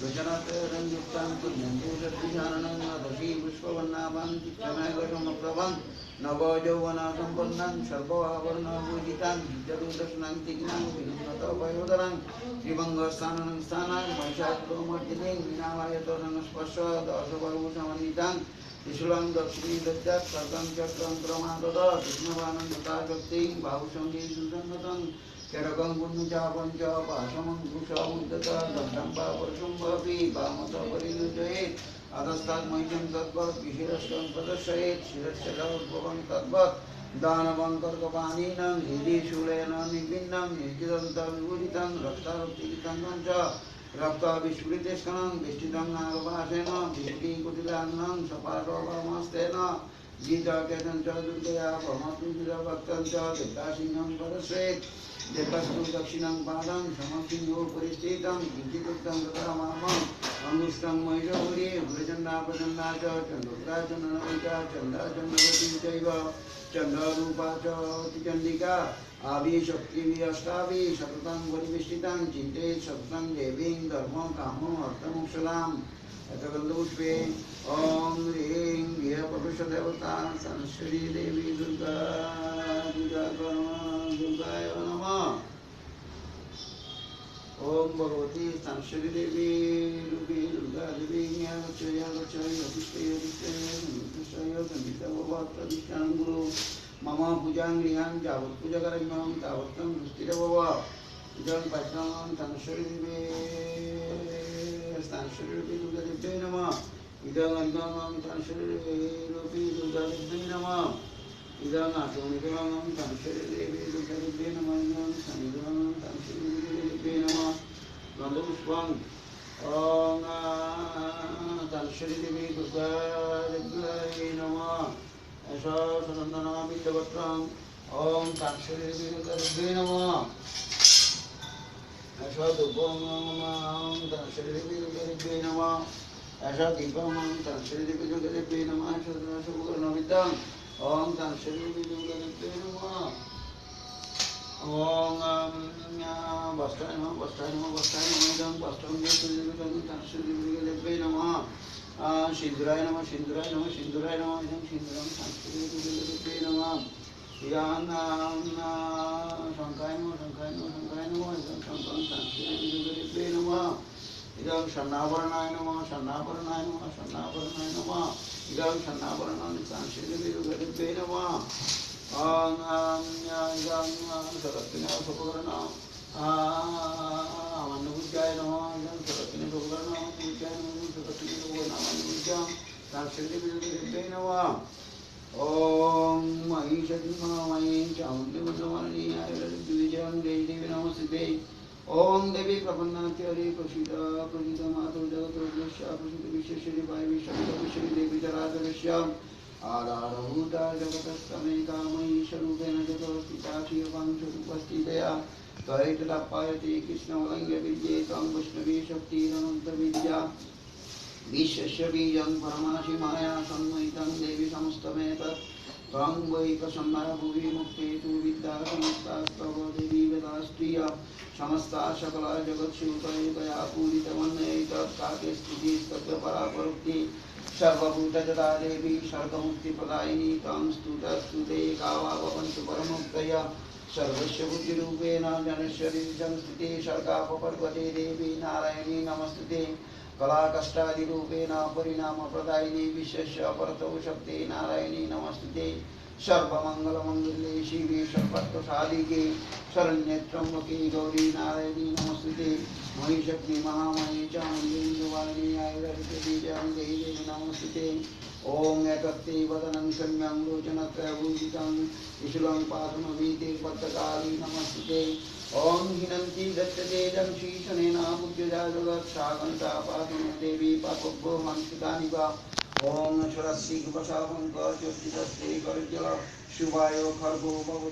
रचनायुक्तां कुर्यन्ते सद्विजाननं दशी पुष्पवर्णाभां चित्रमयगशमप्रभं नवयौवनसम्पन्नं सर्वाभरणभूषितां चित्रदूरदर्शनं तीक्ष्णं विनम्रतपयोधरं श्रीभङ्गस्थानं स्थानं महिषासुरमर्दिनीं वीणावायतसंस्पर्श दशबहुसमन्वितां त्रिशूलं दक्षिणी दद्यात् सर्गं चक्रं क्रमादद कृष्णवानं तथा शक्तिं बाहुसङ्गे सुसंगतं केरकं पुण्यचापं च पाशमङ्कुशमुद्गता दण्डं वा वर्षं वापि वामतः परियुजयेत् अधस्तात् मह्यं तद्वत् विशिरस्तं प्रदर्शयेत् शिरस्य उद्भवं तद्वत् दानवं कर्कपाणिनं हृदि शूलेन निभिन्नं निर्जितं विभूषितं रक्तारक्तितं च रक्ताभिस्फुरितस्कनं वेष्टितं नागभासेन विभूतिकुटिलान्नं सपाटोपमस्तेन गीताकेतं च दुर्गया भमतुभक्तं च देवतासिंहं परश्रेत् देवस्तु दक्षिणं पादं समसिंहो परिस्थितं किञ्चिदुक्तं तथा मामम् अंगुष्ठं महिषौरी व्रजन्ना प्रजन्ना च चण्डोग्रा च ननमिका चण्डा चण्डवती चैव चण्डरूपा च चण्डिका आविशक्तिभिः अष्टाभिः सततं परिवेष्टितं चिन्तयेत् सततं देवीं धर्मं कामम् अर्थमोक्षदाम् अथगन्धपुष्पे ॐ ह्रीं गिरपरुषदेवता सरस्वती देवी दुर्गा दुर्गाय नमः। ओम भगवती सरस्वती देवी रूपी दुर्गा देवी ज्ञानचय गुरु मम पूजां गृहां यावत् पूजाकरण्यं तावत्तं दृष्टिरव इदं पठनं सरस्वती रूपी दुर्गा देव्यै नमः इदं अन्नं सरस्वती रूपी दुर्गा देव्यै नमः इदं आत्मनिकरं सरस्वती देवी दुर्गा देव्यै नमः इदं सनिधं सरस्वती देवी नमः गन्धपुष्पं ॐ सरस्वती देवी दुर्गा देव्यै नमः सनन्दनाबिन्दवत्रं ॐ सरस्वती देवी दुर्गा देव्यै नमः धूपं सरस्वती देवी दुर्गा देव्यै नमः दीपं सरस्वती देवी दुर्गा देव्यै नमः शुभकर्णविद्यां ॐ सरस्वती देवी दुर्गा देव्यै नमः ॐ वस्त्राय नमः वस्त्राय नमः वस्त्राय नमः इदं वस्त्रं सरस्वती देवी देव्यै नमः सिन्दूराय नमः सिन्दूराय नमः सिन्दूराय नमः इदं सिन्दूरं सरस्वती देवी देव्यै नमः इदं शङ्खाय नमः शङ्खाय नमः शङ्खाय नमः इदं शङ्खं सरस्वती देवी देव्यै नमः इदं स्वर्णाभरणाय नमः स्वर्णाभरणाय नमः स्वर्णाभरणाय नमः इदं स्वर्णाभरणं सरस्वती देवी देव्यै नमः सरस्वतीनाथोपकरणम् अमन्नपूज्याय नमः इदं सरस्वतीनाथोपकरणं पूज्याय नमः सरस्वतीनाथोपकरणमन्नपूज्यां सरस्वती देव्यै नमः ॐ मयि सद्मयि चामुण्डमुण्डमालिन्याय विजयं देवी नमस्ते ॐ देवी प्रपन्नात्यादि प्रसीदा प्रसीदमातु जगतोद्यस्य प्रसीद विश्वेश्वरी वायु विश्वविश्वरी देवी चराचरस्य आधारभूता जगतस्तमेकामयी स्वरूपेण जगत्स्थिता श्रियवां स्वरूपस्थितया त्वरितदाप्यायते कृष्णवलङ्घ्यविद्ये त्वं वैष्णवी शक्तिरनन्तविद्या विश्वस्य बीजं परमासि माया सन्मोहितं देवी समस्तमेतत् त्वं वै प्रसन्ना भुवि मुक्ते तु विद्या समस्तास्तव देवी वेदास्त्रिया समस्ता सकला जगत्स्यूतयुतया पूरितमन्यैतत्काके स्थितिस्तत्र परापरोक्ति सर्वभूतजदा देवी सर्वमुक्तिप्रदायिनी त्वं स्तुतस्तुते गावावपन्तु परमुक्तया सर्वस्य बुद्धिरूपेण जनश्वरी संस्थिते सर्गापपर्वते देवी नारायणी नमस्ते कलाकष्टादिरूपेण परिणामप्रदायिनी विश्वस्य अपरतो शक्ति नारायणी नमस्ते सर्वमङ्गलमङ्गल्ये शिवे सर्वत्वसाधिके शरण्ये त्र्यम्बके गौरी नारायणी नमस्ते मयि शक्ति महामयि चामुण्डेन्दुवारिणी आयुर्वेदं देवी नमस्ते ॐ एकत्ते वदनं शम्यं लोचनत्रयभूषितं त्रिशूलं पादमवीते पद्मकाली नमस्ते ॐ हिनन्ति दत्तते जं श्रीशनेन पूज्यजा जगत्सागन्ता पातु देवी पापभ्यो हंसितानि वा ॐ स्वरस्ति वशाभङ्क ज्योतिषस्ते करजल शुभाय खर्गो भव